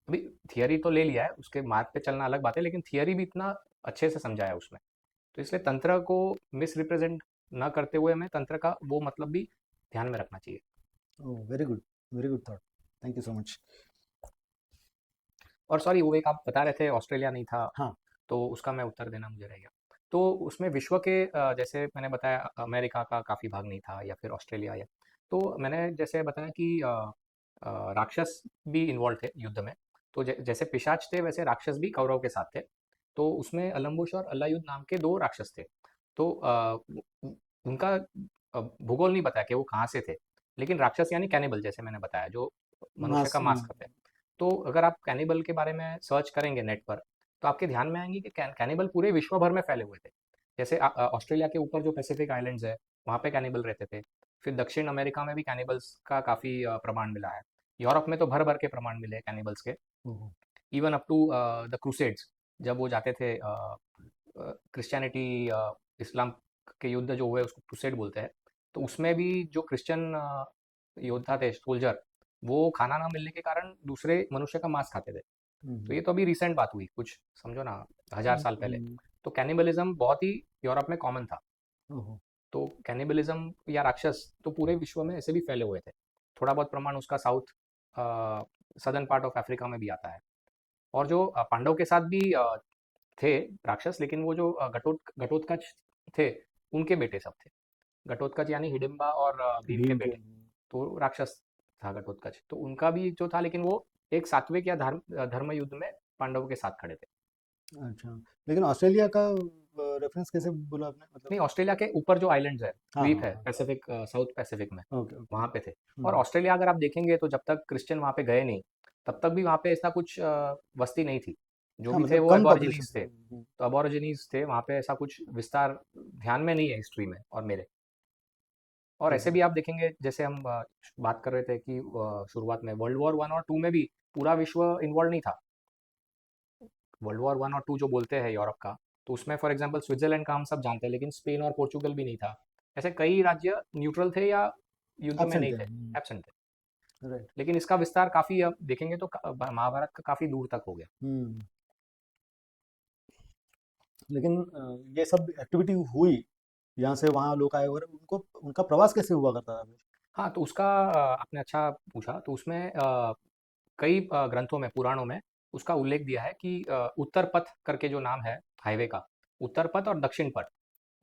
अभी थियरी तो ले लिया है, उसके मार्ग पे चलना अलग बात है, लेकिन थियरी भी इतना अच्छे से समझाया है उसमें। तो इसलिए तंत्र को मिस रिप्रेजेंट ना करते हुए हमें तंत्र का वो मतलब भी ध्यान में रखना चाहिए। Oh, very good thought. Thank you so much. और सॉरी, वो एक आप बता रहे थे ऑस्ट्रेलिया नहीं था, हाँ। तो उसका मैं उत्तर देना मुझे रह गया। तो उसमें विश्व के जैसे मैंने बताया अमेरिका का काफ़ी भाग नहीं था या फिर ऑस्ट्रेलिया या, तो मैंने जैसे बताया कि राक्षस भी इन्वॉल्व थे युद्ध में। तो जैसे पिशाच थे वैसे राक्षस भी कौरव के साथ थे। तो उसमें अलम्बुश और अल्लायुध नाम के दो राक्षस थे। तो उनका भूगोल नहीं बताया कि वो कहाँ से थे, लेकिन राक्षस यानी कैनिबल, जैसे मैंने बताया, जो मनुष्य का मांस खाते हैं। तो अगर आप कैनिबल के बारे में सर्च करेंगे नेट पर, तो आपके ध्यान में आएंगे कि कैनिबल पूरे विश्व भर में फैले हुए थे। जैसे ऑस्ट्रेलिया के ऊपर जो पैसिफिक आइलैंड्स है, वहाँ पे कैनिबल रहते थे। फिर दक्षिण अमेरिका में भी कैनिबल्स का काफ़ी प्रमाण मिला है। यूरोप में तो भर भर के प्रमाण मिले कैनिबल्स के। ओहो। Even up to the crusades, जब वो जाते थे क्रिश्चियनिटी, इस्लाम के युद्ध जो हुए उसको क्रूसेड बोलते हैं। तो उसमें भी जो क्रिश्चियन योद्धा थे, सोल्जर, वो खाना ना मिलने के कारण दूसरे मनुष्य का मांस खाते थे। तो हम्म, ये तो अभी रिसेंट बात हुई, कुछ समझो ना, 1000 साल पहले। हम्म, तो कैनिबलिज्म बहुत ही यूरोप में कॉमन था। ओहो। तो कैनिबलिज्म या राक्षस तो पूरे विश्व में ऐसे भी फैले हुए थे। थोड़ा बहुत प्रमाण उसका south southern part of Africa में भी आता है। और जो पांडव के साथ भी थे राक्षस, लेकिन वो जो घटोत्कच थे, उनके बेटे सब थे। घटोत्कच यानी हिडिंबा और भीम के भीम के। बेटे। तो राक्षस था घटोत्कच, तो उनका भी जो था, लेकिन वो एक सात्विक या धर्म युद्ध में पांडवों के साथ खड़े थे। अच्छा, लेकिन ऑस्ट्रेलिया का रेफरेंस कैसे बोला आपने, मतलब? नहीं, ऑस्ट्रेलिया के ऊपर जो आइलैंड्स है, हाँ, द्वीप हाँ, है हाँ। पैसिफिक, साउथ पैसिफिक में, ओके, ओके। वहाँ पे थे। और हम्म, ऑस्ट्रेलिया अगर आप देखेंगे तो जब तक क्रिश्चियन वहाँ पे गए नहीं, तब तक भी वहाँ पे ऐसा कुछ बस्ती नहीं थी। जो हाँ, भी थे मतलब वो कम पॉपुलेशन एबॉरिजिनीज थी। थे। तो एबॉरिजिनीज थे वहाँ पे, ऐसा कुछ विस्तार ध्यान में नहीं है हिस्ट्री में और मेरे। और ऐसे ओहो। भी आप देखेंगे, जैसे हम बात कर रहे थे कि शुरुआत में वर्ल्ड वॉर वन और टू में भी पूरा विश्व इन्वॉल्व नहीं था। वर्ल्ड वॉर वन और टू जो बोलते हैं यूरोप का, तो उसमें फॉर एग्जांपल स्विट्जरलैंड का हम सब जानते हैं, लेकिन स्पेन और पोर्चुगल भी नहीं था। ऐसे कई राज्य न्यूट्रल थे या युद्ध में एब्सेंट नहीं थे। थे, एब्सेंट थे। राइट। लेकिन इसका विस्तार काफी, अब देखेंगे तो महाभारत का काफी दूर तक हो गया। हम्म। लेकिन ये सब एक्टिविटी हुई, यहाँ से वहाँ लोग आए, और उनको उनका प्रवास कैसे हुआ करता था फिर? हाँ, तो उसका आपने अच्छा पूछा। तो उसमें कई ग्रंथों में, पुराणों में उसका उल्लेख दिया है कि उत्तर पथ करके जो नाम है हाईवे का, उत्तर पथ और दक्षिण पथ,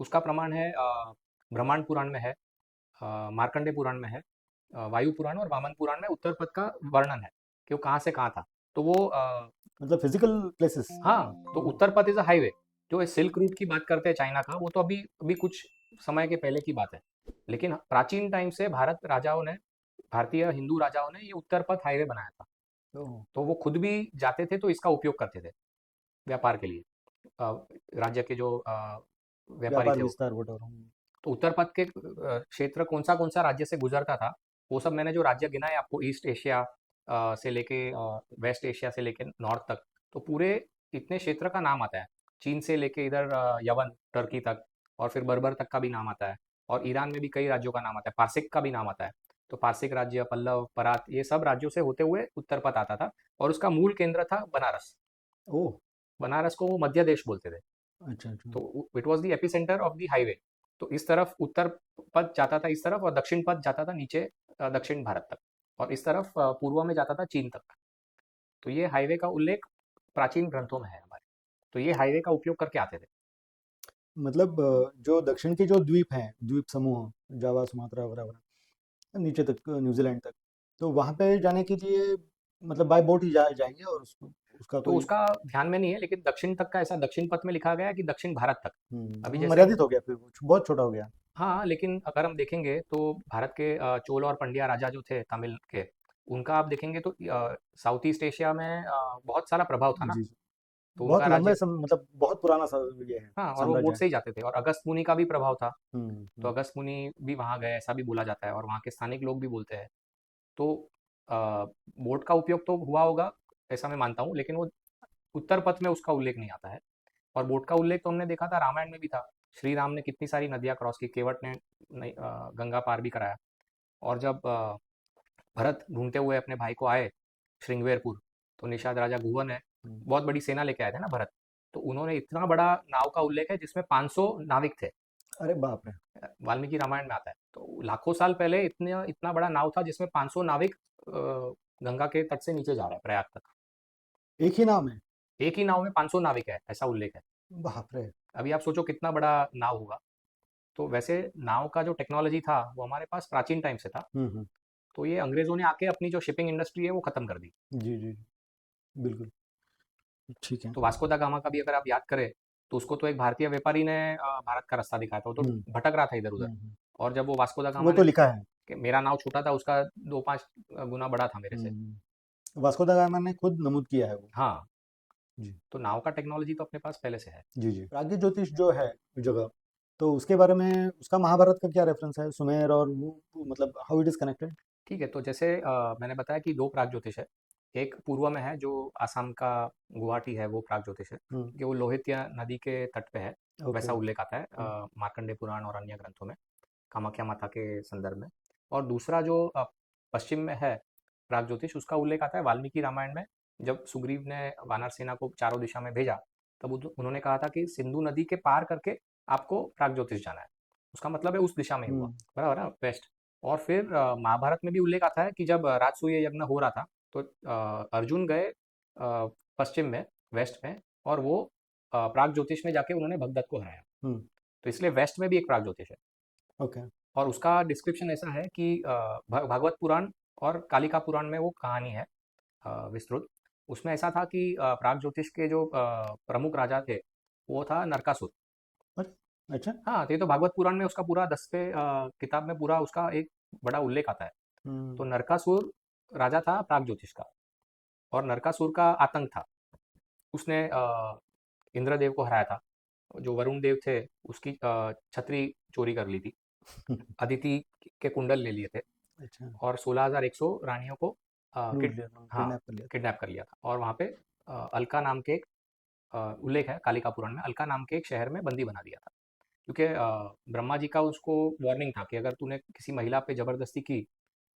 उसका प्रमाण है ब्रह्मांड पुराण में है, मार्कंडे पुराण में है, वायु पुराण और वामन पुराण में उत्तर पथ का वर्णन है कि वो कहाँ से कहाँ था। तो वो मतलब फिजिकल प्लेसेस। हाँ, तो उत्तर पथ इज अ हाईवे। जो ये सिल्क रूट की बात करते हैं चाइना का, वो तो अभी अभी कुछ समय के पहले की बात है। लेकिन प्राचीन टाइम से भारतीय हिंदू राजाओं ने ये उत्तर पथ हाईवे बनाया था। तो वो खुद भी जाते थे तो इसका उपयोग करते थे व्यापार के लिए। अ, राज्य के जो व्यापारी व्यापार थे वो। विस्तार वगैरह। तो उत्तर पथ के क्षेत्र कौन सा राज्य से गुजरता था, वो सब मैंने जो राज्य गिनाए आपको, ईस्ट एशिया से लेके वेस्ट एशिया से लेके नॉर्थ तक, तो पूरे इतने क्षेत्र का नाम आता है। चीन से लेके इधर यवन टर्की तक, और फिर बर्बर तक का भी नाम आता है। और ईरान में भी कई राज्यों का नाम आता है, पारसिक का भी नाम आता है। तो पारसिक राज्य, पल्लव, परात, ये सब राज्यों से होते हुए उत्तर पथ आता था। और उसका मूल केंद्र था बनारस। ओह। बनारस को वो मध्य देश बोलते थे। अच्छा अच्छा। तो it was the epicentre of the highway. तो इस तरफ उत्तर पथ जाता था इस तरफ, और दक्षिण पथ जाता था नीचे दक्षिण भारत तक। और इस तरफ पूर्व में जाता था चीन तक। तो ये हाईवे का उल्लेख प्राचीन ग्रंथों में है हमारे। तो ये हाईवे का उपयोग करके आते थे। मतलब जो दक्षिण के जो द्वीप हैं, द्वीप समूह, जावा, सुमात्रा वगैरह वगैरह, नीचे तक न्यूजीलैंड तक, तो वहाँ पे जाने के लिए मतलब बाय बोट ही जाएंगे, और उसका तो कोई। उसका ध्यान में नहीं है, लेकिन दक्षिण तक का ऐसा दक्षिण पथ में लिखा गया है कि दक्षिण भारत तक। अभी वो जैसे मर्यादित हो गया, फिर वो बहुत छोटा हो गया। हाँ, लेकिन अगर हम देखेंगे तो भारत के चोल और पंड्या राजा जो थे तमिल के, उनका आप देखेंगे तो साउथ ईस्ट एशिया में बहुत सारा प्रभाव था ना। जी जी। तो बहुत उनका लंबे राज्य, मतलब बहुत पुराना ये है, हाँ, और वो साम्राज्य बोट है। से ही जाते थे। और अगस्त मुनि का भी प्रभाव था। तो हम्म। अगस्त मुनि भी वहाँ गए ऐसा भी बोला जाता है, और वहाँ के स्थानिक लोग भी बोलते हैं। तो बोट का उपयोग तो हुआ होगा ऐसा मैं मानता हूँ, लेकिन वो उत्तर पथ में उसका उल्लेख नहीं आता है। और बोट का उल्लेख तो हमने देखा था रामायण में भी था। श्री राम ने कितनी सारी नदियाँ क्रॉस की, केवट ने गंगा पार भी कराया। और जब भरत ढूंढते हुए अपने भाई को आए श्रृंगवेरपुर, तो निषाद राजा गुहन है, हम्म। बहुत बड़ी सेना लेके आए थे ना भरत। तो उन्होंने इतना बड़ा नाव का उल्लेख है जिसमें 500 नाविक थे। अरे बाप रे। वाल्मीकि रामायण में आता है। तो लाखों साल पहले इतने इतना बड़ा नाव था जिसमें 500 नाविक गंगा के तट से नीचे जा रहे हैं प्रयाग तक। एक ही नाम है। एक ही नाव में 500 नाविक है, ऐसा उल्लेख है। बाप रे। अभी आप सोचो कितना बड़ा नाव होगा। तो वैसे नाव का जो टेक्नोलॉजी था वो हमारे पास प्राचीन टाइम से था। हम्म। तो ये अंग्रेजों ने आके अपनी जो शिपिंग इंडस्ट्री है वो खत्म कर दी। जी जी। बिल्कुल। ठीक है। तो वास्को दा गामा का भी अगर आप याद करें, तो उसको तो एक भारतीय व्यापारी ने भारत का रास्ता दिखाया था। वो तो हम्म भटक रहा था इधर उधर। हम्म। और जब वो वास्को दा वो गामा तो ने लिखा है। कि मेरा नाव छोटा था, उसका 2-5 गुना बड़ा था मेरे से। वास्को दा गामा ने खुद नमूद किया है वो। हाँ, जी तो नाव का टेक्नोलॉजी तो अपने पास पहले से है। जी जी। प्राग्ञ ज्योतिष जो है जगह, तो उसके बारे में उसका महाभारत का क्या रेफरेंस है, सुमेर और वो मतलब हाउ इट इज कनेक्टेड। ठीक है, तो जैसे मैंने बताया कि 2 प्राग ज्योतिष है। एक पूर्व में है जो आसाम का गुवाहाटी है, वो प्राग ज्योतिष है, हम्म। कि वो लोहित्य नदी के तट पे है। ओके। वैसा उल्लेख आता है हम्म। मार्कंडेय पुराण और अन्य ग्रंथों में, कामाख्या माता के संदर्भ में। और दूसरा जो पश्चिम में है प्राग ज्योतिष, उसका उल्लेख आता है वाल्मीकि रामायण में। जब सुग्रीव ने वानर सेना को चारों दिशा में भेजा, तब उन्होंने कहा था कि सिंधु नदी के पार करके आपको प्राग ज्योतिष जाना है। उसका मतलब है उस दिशा में ही हुआ, हम्म। बराबर है, वेस्ट। और फिर महाभारत में भी उल्लेख आता है कि जब राजसूय यज्ञ हो रहा था, तो अर्जुन गए पश्चिम में, वेस्ट में, और वो प्राग ज्योतिष में जाके उन्होंने भगदत्त को हराया। हम्म। तो इसलिए वेस्ट में भी एक प्राग ज्योतिष है। ओके। और उसका डिस्क्रिप्शन ऐसा है कि भागवत पुराण और कालिका पुराण में वो कहानी है विस्तृत। उसमें ऐसा था कि प्राग ज्योतिष के जो प्रमुख राजा थे, वो था नरकासुर। अरे। अच्छा। हाँ, तो ये तो भागवत पुराण में उसका पूरा 10वें किताब में पूरा उसका एक बड़ा उल्लेख आता है। हम्म। तो नरकासुर राजा था प्राग ज्योतिष का। और नरकासुर का आतंक था। उसने इंद्रदेव को हराया था। जो वरुण देव थे, उसकी छतरी चोरी कर ली थी। अदिति के कुंडल ले लिए थे। अच्छा। और 16,100 रानियों को लूट लिया, हाँ, किडनैप कर लिया था। किडनैप कर लिया था। और वहाँ पे अलका नाम के एक उल्लेख है कालिका पुराण में, अलका नाम के एक शहर में बंदी बना दिया था। क्योंकि ब्रह्मा जी का उसको वार्निंग था कि अगर तूने किसी महिला पे जबरदस्ती की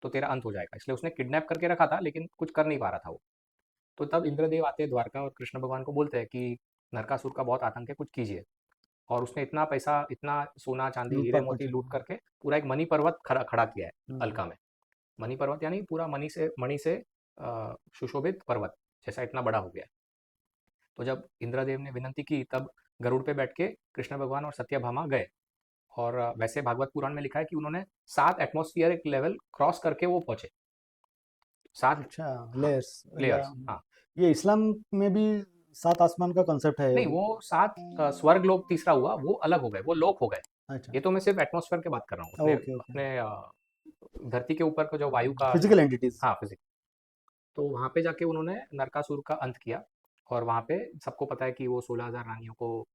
तो तेरा अंत हो जाएगा। इसलिए उसने किडनैप करके रखा था, लेकिन कुछ कर नहीं पा रहा था वो। तो तब इंद्रदेव आते हैं द्वारका और कृष्ण भगवान को बोलते हैं कि नरकासुर का बहुत आतंक है, कुछ कीजिए। और उसने इतना पैसा, इतना सोना चांदी हीरे लूटपाट मोती मचा लूट दिया। करके पूरा एक मणि पर्वत खड़ा खड़ा किया है हम्म। अलका में। मणि पर्वत यानी पूरा मणि से सुशोभित पर्वत जैसा इतना बड़ा हो गया है। तो जब इंद्रदेव ने विनंती की, तब गरुड़ पे बैठ के कृष्ण भगवान और सत्यभामा गए। और वैसे भागवत पुराण में लिखा है कि उन्होंने 7 एटमॉस्फेरिक लेवल क्रॉस करके वो पहुंचे। 7, अच्छा। हाँ, लेयर्स या। लेयर्स, हाँ। ये इस्लाम में भी 7 आसमान का कॉन्सेप्ट है। नहीं, वो 7 स्वर्ग लोक तीसरा हुआ, वो अलग हो गए, वो लोक हो गए। अच्छा, ये तो मैं सिर्फ एटमॉस्फेयर की बात कर रहा हूँ, अपने ओके, ओके। अपने धरती के ऊपर का जो वायु का जो, फिजिकल एंटिटीज़। हाँ, फिजिक्स। तो वहाँ पे जाके उन्होंने नरकासुर का अंत किया, और वहाँ पे सबको पता है कि वो 16,000 रानियों को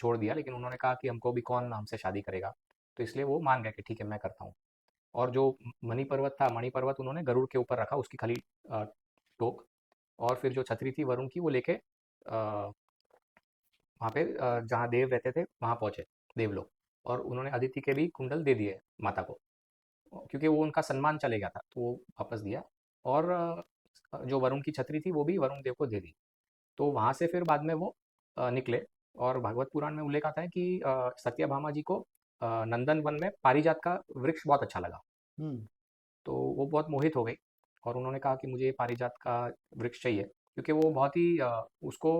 छोड़ दिया, लेकिन उन्होंने कहा कि हमको भी कौन हमसे शादी करेगा, तो इसलिए वो मान गए कि ठीक है, मैं करता हूँ। और जो मणि पर्वत था, मणि पर्वत उन्होंने गरुड़ के ऊपर रखा, उसकी खाली टोक, और फिर जो छतरी थी वरुण की, वो लेके वहाँ पे जहाँ देव रहते थे वहाँ पहुँचे, देवलोक। और उन्होंने अदिति के भी कुंडल दे दिए माता को, क्योंकि वो उनका सम्मान चले गया था, तो वो वापस दिया। और जो वरुण की छतरी थी वो भी वरुण देव को दे दी। तो वहाँ से फिर बाद में वो निकले। और भागवत पुराण में उल्लेख आता है कि सत्यभामा जी को नंदन वन में पारिजात का वृक्ष बहुत अच्छा लगा, हुँ। तो वो बहुत मोहित हो गई, और उन्होंने कहा कि मुझे ये पारिजात का वृक्ष चाहिए, क्योंकि वो बहुत ही उसको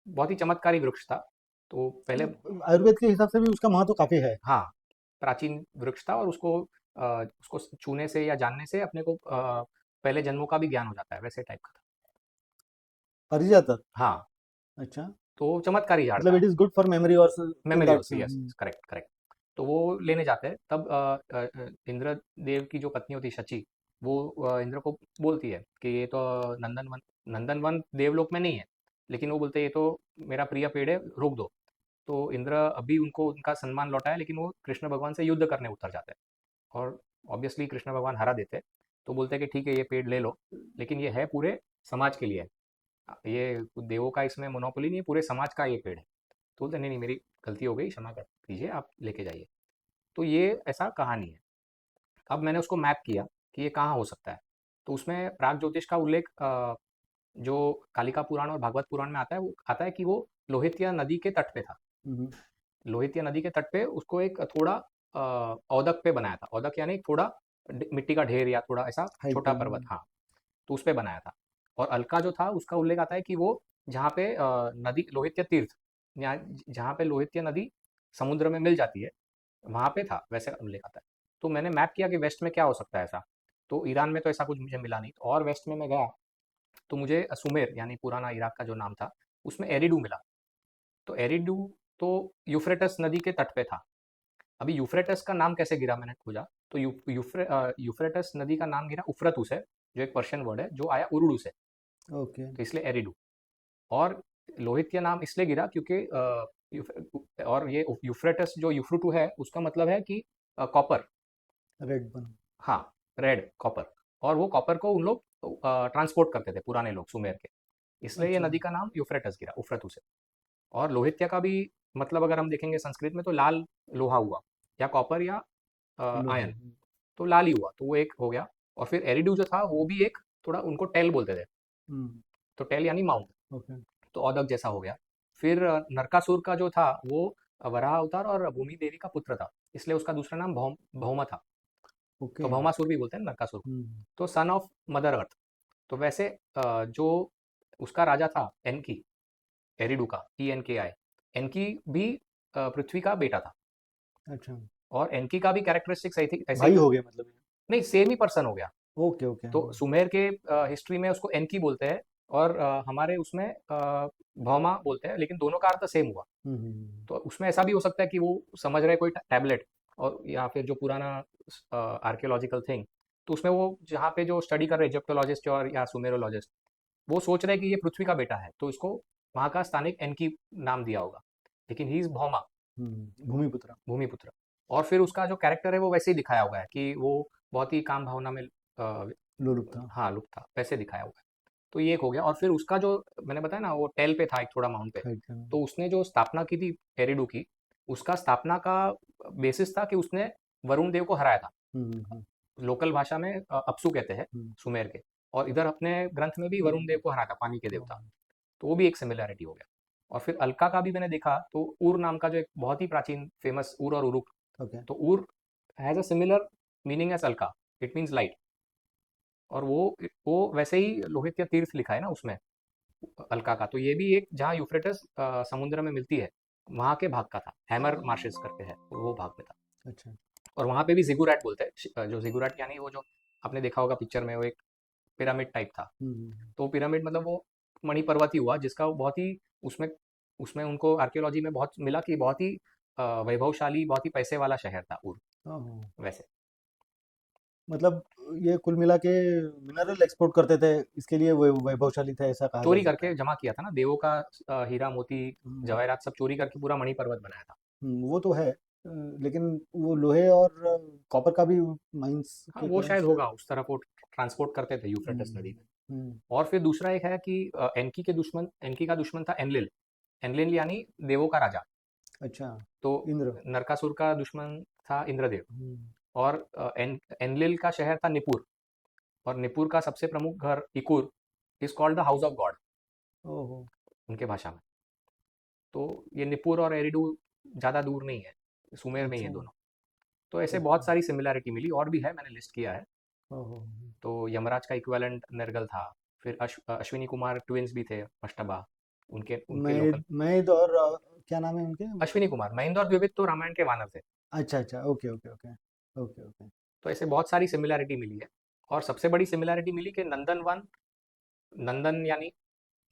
बहुत ही चमत्कारी वृक्ष था। तो पहले, मतलब आयुर्वेद के हिसाब से भी उसका महत्व काफ़ी है। हाँ, प्राचीन वृक्ष था, और उसको छूने से या जानने से अपने को पहले जन्मों का भी ज्ञान हो जाता है, वैसे टाइप का था। पारिजात? हाँ, अच्छा, तो चमत्कारी झाड़ मतलब था। It is good for memory और स in memory that also, yes, hmm. Correct, correct. तो वो लेने जाते हैं, तब इंद्रदेव की जो पत्नी होती है शची, वो इंद्र को बोलती है कि ये तो नंदनवन देवलोक में नहीं है, लेकिन वो बोलते हैं ये तो मेरा प्रिय पेड़ है, रोक दो। तो इंद्र अभी उनको उनका सम्मान लौटाया, लेकिन वो कृष्ण भगवान से युद्ध करने उतर जाते हैं, और ऑब्वियसली कृष्ण भगवान हरा देते हैं। तो बोलते हैं कि ठीक है, ये पेड़ ले लो, लेकिन ये है पूरे समाज के लिए है, ये देवों का इसमें मोनोपोली नहीं है, पूरे समाज का ये पेड़ है। तो बोलते नहीं नहीं, मेरी गलती हो गई, क्षमा कर दीजिए, आप लेके जाइए। तो ये ऐसा कहानी है। अब मैंने उसको मैप किया कि ये कहाँ हो सकता है, तो उसमें प्राग ज्योतिष का उल्लेख जो कालिका पुराण और भागवत पुराण में आता है, वो आता है कि वो लोहित्या नदी के तट पे था। हुँ, हुँ। लोहित्या नदी के तट पे उसको एक थोड़ा औदक पे बनाया था, औदक यानी थोड़ा मिट्टी का ढेर या थोड़ा ऐसा हाइट पे छोटा पर्वत, हाँ, तो उस पे बनाया था। और अलका जो था उसका उल्लेख आता है कि वो जहाँ पे नदी लोहित्य तीर्थ, या जहाँ पे लोहित्य नदी समुद्र में मिल जाती है, वहाँ पे था, वैसे उल्लेख आता है। तो मैंने मैप किया कि वेस्ट में क्या हो सकता है ऐसा। तो ईरान में तो ऐसा कुछ मुझे मिला नहीं, और वेस्ट में मैं गया तो मुझे सुमेर यानी पुराना इराक का जो नाम था, उसमें एरिडू मिला। तो एरिडू तो यूफ्रेटस नदी के तट पे था। अभी यूफ्रेटस का नाम कैसे गिरा मैंने खोजा, तो यूफ्रेटस नदी का नाम गिरा उफ्रतू से, जो एक पर्शियन वर्ड है जो आया उर्दू से, ओके, तो इसलिए एरिडू। और लोहित्य नाम इसलिए गिरा क्योंकि और ये यूफ्रेटस जो यूफ्रुटू है उसका मतलब है कि कॉपर, रेड बन हाँ, रेड कॉपर। और वो कॉपर को उन लोग ट्रांसपोर्ट करते थे पुराने लोग सुमेर के, इसलिए ये अच्छा, नदी का नाम यूफ्रेटस गिरा उफ्रतू से। और लोहित्य का भी मतलब अगर हम देखेंगे संस्कृत में, तो लाल लोहा हुआ, या कॉपर या लोहा। आयन, तो लाल ही हुआ, तो वो एक हो गया। और फिर एरिडू जो था वो भी एक थोड़ा, उनको टेल बोलते थे, हुँ, तो टेल यानी माउंट, ओके, तो औदक जैसा हो गया। फिर नरकासुर का जो था वो वराह अवतार और भूमि देवी का पुत्र था, इसलिए उसका दूसरा नाम भौमा था। तो ओके। भौमासुर भी बोलते हैं नरकासुर को। हुँ, तो सन ऑफ मदर अर्थ। तो वैसे जो उसका राजा था एनकी, एरिडू का, ENKI, एनकी भी पृथ्वी का बेटा था। अच्छा, और एनकी का भी कैरेक्टरिस्टिक्स ऐसे ऐसे ही भाई था। हो गए मतलब ये। नहीं, सेम ही पर्सन हो गया। ओके, ओके, तो हाँ। सुमेर के हिस्ट्री में उसको एनकी बोलते हैं, और हमारे उसमें भौमा बोलते हैं, लेकिन दोनों का अर्थ सेम हुआ। हुँ, हुँ, हुँ। तो उसमें ऐसा भी हो सकता है कि वो समझ रहे कोई टैबलेट, और या फिर जो पुराना आर्कियोलॉजिकल थिंग, तो उसमें वो जहाँ पे जो स्टडी कर रहे इजिप्टोलॉजिस्ट और या सुमेरोलॉजिस्ट, वो सोच रहे हैं कि ये पृथ्वी का बेटा है, तो इसको वहाँ का स्थानिक एनकी नाम दिया होगा, लेकिन ही इज भौमा, हुँ, भूमिपुत्र। भूमिपुत्र। और फिर उसका जो कैरेक्टर है वो वैसे ही दिखाया हुआ है कि वो बहुत ही काम भावना में लोलुप था। हाँ, लुप्त था, वैसे दिखाया हुआ है। तो ये एक हो गया। और फिर उसका जो मैंने बताया ना, वो टेल पे था एक थोड़ा माउंट पे, हाइट का। तो उसने जो स्थापना की थी एरिडू की, उसका स्थापना का बेसिस था कि उसने वरुण देव को हराया था। हुँ, हुँ, हुँ, लोकल भाषा में अपसु कहते हैं हुँ, सुमेर के, और इधर अपने ग्रंथ में भी वरुण देव को हराया था, पानी के देवता। हाँ, तो वो भी एक सिमिलैरिटी हो गया। और फिर अलका का भी मैंने देखा, तो उर नाम का जो एक बहुत ही प्राचीन फेमस उर और उरुक, ओके, तो Ur has a similar meaning as अलका, इट मीन्स लाइट। और वो वैसे ही लोहित या तीर्थ लिखा है ना उसमें, अलका का, तो ये भी एक जहाँ यूफ्रेटस समुद्र में मिलती है, वहाँ के भाग का था, हैमर मार्शेस करके है, वो भाग में था। अच्छा। और वहाँ पे भी जिगुरैट बोलते हैं, जो जिगुरैट यानी वो जो आपने देखा होगा पिक्चर में, वो एक पिरामिड टाइप था। हम्म, तो पिरामिड मतलब वो मणिपर्वत ही हुआ, जिसका वो बहुत ही उसमें उसमें उनको आर्कियोलॉजी में बहुत मिला कि बहुत ही वैभवशाली, बहुत ही पैसे वाला शहर था उर हाँ, वैसे। मतलब ये कुल मिला के मिनरल एक्सपोर्ट करते थे, इसके लिए वैभवशाली थे, ऐसा कहा जा चोरी सकता करके है। जमा किया था ना देवों का, हीरा मोती हम्म, जवाहरात सब चोरी करके पूरा मणिपर्वत बनाया था। वो तो है, लेकिन वो लोहे और कॉपर का भी माइंस हाँ, के वो कारण शायद शायद। होगा, उस तरफ वो ट्रांसपोर्ट करते थे यूफ्रेटिस हम्म, नदी में। हम्म, और फिर दूसरा एक है कि एनकी का दुश्मन था एनलिल। एनलिल यानी देवों का राजा। अच्छा, तो इंद्र। नरकासुर का दुश्मन था इंद्रदेव। हम्म, और एनलिल का शहर था निपुर। और निपुर का सबसे प्रमुख घर इकुर is called the house of God ओहो, उनके भाषा में। तो ये निपुर और एरिडू ज़्यादा दूर नहीं है, सुमेर में ही है अच्छा, दोनों। तो ऐसे ओके, बहुत सारी सिमिलैरिटी मिली, और भी है, मैंने लिस्ट किया है। ओहो। तो यमराज का इक्विवेलेंट निर्गल था। फिर अश्विनी कुमार ट्विंस भी थे, अष्टबा, उनके उनके लोकल। मैद और क्या नाम है उनके अश्विनी वो? कुमार, महेंद्र और द्विविद तो रामायण के वानर थे। अच्छा, अच्छा, okay, okay, okay, okay, okay. तो ऐसे बहुत सारी सिमिलैरिटी मिली है। और सबसे बड़ी सिमिलैरिटी मिली कि नंदन वन, नंदन यानी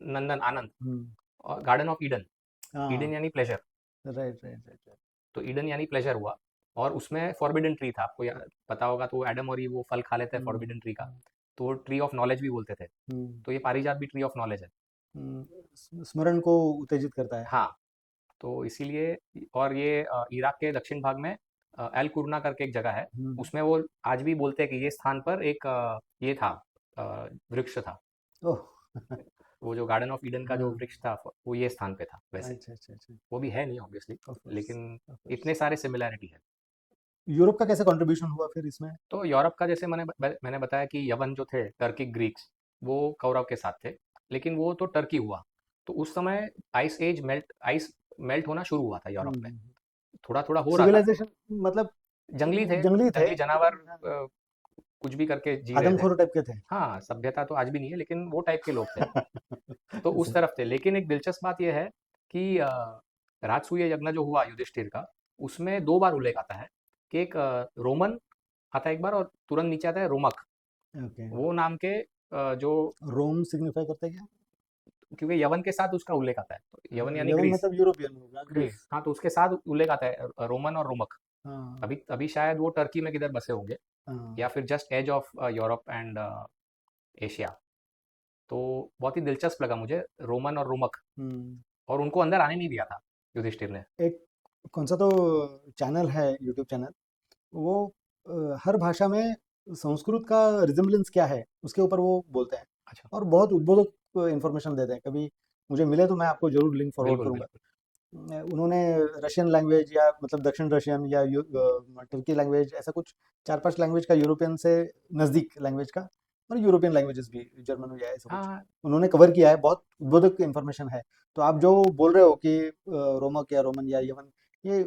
नंदन आनंद, हम्म, और गार्डन ऑफ ईडन, ईडन हाँ, यानी pleasure. Right, right, right, right. तो ईडन यानी प्लेजर हुआ। और उसमें फॉरबिडन ट्री था, आपको पता होगा, तो एडम और ईव वो फल खा लेते हैं हम्म, फॉरबिडन ट्री का। तो वो ट्री ऑफ नॉलेज भी बोलते थे। हम्म, तो ये पारिजात भी ट्री ऑफ नॉलेज है। स्मरण को उत्तेजित करता है। हाँ, तो इसीलिए। और ये इराक के दक्षिण भाग में एल कुरना करके एक जगह है। हम्म, उसमें वो आज भी बोलते हैं कि ये स्थान पर एक ये था, अ, वृक्ष था। ओह। वो जो गार्डन ऑफ ईडन का जो हाँ, वृक्ष था, वो ये स्थान पे था वैसे। अच्छा, अच्छा, अच्छा। वो भी है नहीं ऑब्वियसली, ऑफ कोर्स, लेकिन ऑफ कोर्स। इतने सारे सिमिलैरिटी है। यूरोप का कैसे कंट्रीब्यूशन हुआ फिर इसमें? तो यूरोप का जैसे मैंने बताया कि यवन जो थे टर्किक ग्रीक्स, वो कौरव के साथ थे। लेकिन वो तो टर्की हुआ। तो उस समय आइस मेल्ट होना शुरू हुआ था यूरोप में। थोड़ा थोड़ा हो रहा था। सिविलाइजेशन मतलब जंगली थे। जंगली थे, जंगली जानवर, लेकिन हाँ, कुछ भी करके जी रहे थे। आदमखोर टाइप के थे। हाँ, सभ्यता तो आज भी नहीं है, लेकिन वो टाइप के लोग थे। तो उस सही। तरफ थे। लेकिन एक दिलचस्प बात यह है कि राजसूय यज्ञ जो हुआ युधिष्ठिर का, उसमें 2 बार उल्लेख आता है कि एक रोमन आता है एक बार, और तुरंत नीचे आता है रोमक। ओके। वो नाम के जो, रोम सिग्निफाई करता है क्या? क्योंकि यवन के साथ उसका उल्लेख आता है, तो यवन यानी यवन ग्रीस। मतलब यूरोपियन होगा, ग्रीस। हाँ, तो उसके साथ उल्लेख आता है रोमन और रोमक। हाँ, अभी अभी शायद वो टर्की में किधर बसे होंगे, हाँ, या फिर just edge of Europe and Asia. तो बहुत ही दिलचस्प लगा मुझे रोमन और रोमक। हम्म। और उनको अंदर आने नहीं दिया था युधिष्ठिर ने। एक कौन सा तो चैनल है, यूट्यूब चैनल, वो हर भाषा में संस्कृत का रिजेम्बलेंस क्या है उसके ऊपर वो बोलते हैं, अच्छा। और बहुत उद्बोधक इंफॉर्मेशन देते हैं। कभी मुझे मिले तो मैं आपको जरूर लिंक फॉरवर्ड बिल्कुल, करूंगा। बिल्कुल। उन्होंने रशियन लैंग्वेज, या मतलब दक्षिण रशियन, या तुर्की लैंग्वेज, ऐसा कुछ 4-5 लैंग्वेज का, यूरोपियन से नज़दीक लैंग्वेज का, और यूरोपियन लैंग्वेजेस भी, जर्मन या ऐसा कुछ हाँ, उन्होंने कवर किया है। बहुत उद्बोधक इन्फॉर्मेशन है। तो आप जो बोल रहे हो कि रोमक या रोमन या यमन, ये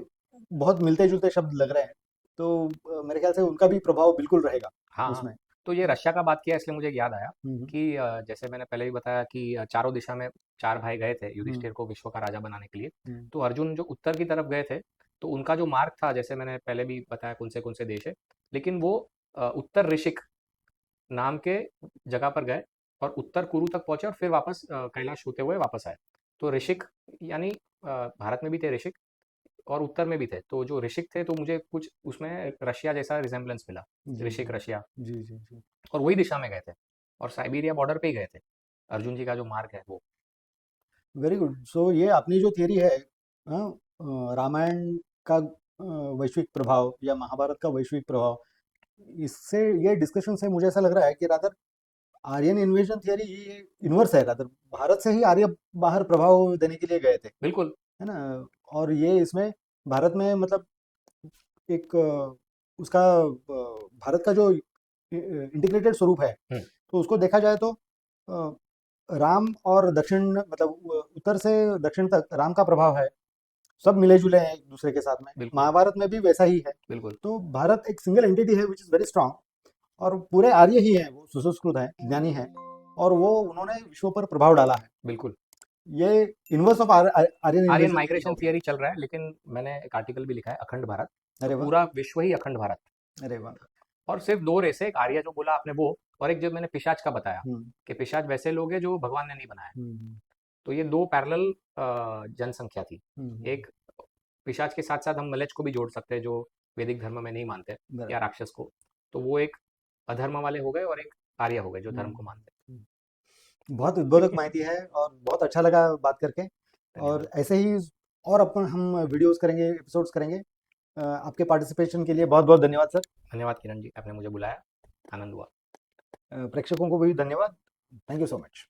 बहुत मिलते जुलते शब्द लग रहे हैं। तो मेरे ख्याल से उनका भी प्रभाव बिल्कुल रहेगा हाँ, हाँ। उसमें। तो ये रशिया का बात किया इसलिए मुझे याद आया हम्म, कि जैसे मैंने पहले भी बताया कि चारों दिशा में 4 भाई गए थे हम्म, युधिष्ठिर को विश्व का राजा बनाने के लिए। हम्म, तो अर्जुन जो उत्तर की तरफ गए थे, तो उनका जो मार्ग था, जैसे मैंने पहले भी बताया कौन से देश है। लेकिन वो उत्तर ऋषिक नाम के जगह पर गए, और उत्तर कुरु तक पहुंचे, और फिर वापस कैलाश होते हुए वापस आए। तो ऋषिक यानी भारत में भी थे ऋषिक, और उत्तर में भी थे। तो जो ऋषिक थे, तो मुझे कुछ उसमें रशिया जैसा रिजेम्बलेंस मिला, जी, जी, ऋषिक रशिया। जी, जी, जी। और वही दिशा में गए थे, और साइबेरिया बॉर्डर पे ही गए थे। अर्जुन जी का जो मार्ग है वो। Very good. सो ये अपनी जो थियरी है, हाँ, रामायण का वैश्विक प्रभाव या महाभारत का वैश्विक प्रभाव, इससे ये डिस्कशन से मुझे ऐसा लग रहा है कि रादर आर्यन इन्वेजन थियरी ये इन्वर्स है। रादर भारत से ही आर्य बाहर प्रभाव देने के लिए गए थे, बिल्कुल। है ना? और ये इसमें भारत में मतलब एक उसका भारत का जो इंटीग्रेटेड स्वरूप है, हम्म। तो उसको देखा जाए तो अ, राम और दक्षिण, मतलब उत्तर से दक्षिण तक राम का प्रभाव है। सब मिले जुले हैं एक दूसरे के साथ में। बिल्कुल, महाभारत में भी वैसा ही है। बिल्कुल। तो भारत एक सिंगल एंटिटी है विच इज़ वेरी स्ट्रांग, और पूरे आर्य ही हैं, वो सुसंस्कृत हैं, ज्ञानी हैं, और वो उन्होंने विश्व पर प्रभाव डाला है। बिल्कुल। ये inverse of Aryan Aryan invasion theory migration हो गई। थियरी चल रहा है, लेकिन मैंने एक आर्टिकल भी लिखा है, अखंड भारत। तो अरे वाह, पूरा विश्व ही अखंड भारत। अरे वाह। और सिर्फ 2 रेस है, एक आर्य जो बोला आपने वो, और एक जो मैंने पिशाच का बताया, हुँ, कि पिशाच वैसे लोग हैं जो भगवान ने नहीं बनाया। हुँ, तो ये 2 पैरेलल जनसंख्या थी। हुँ, हुँ, एक पिशाच के साथ-साथ हम मलेच्छ को भी जोड़ सकते हैं, जो वैदिक धर्म में नहीं मानते, या बराबर। राक्षस को। तो वो एक अधर्म वाले हो गए और एक आर्य हो गए जो हुँ, धर्म को मानते हैं। हुँ। बहुत उद्बोधक माहिती है और बहुत अच्छा लगा बात करके और धन्यवाद। ऐसे ही और अपन हम वीडियोज़ करेंगे, एपिसोड्स करेंगे। आपके पार्टिसिपेशन के लिए बहुत-बहुत धन्यवाद सर। धन्यवाद किरण जी, आपने मुझे बुलाया, आनंद हुआ। प्रेक्षकों को भी धन्यवाद। Thank you so much.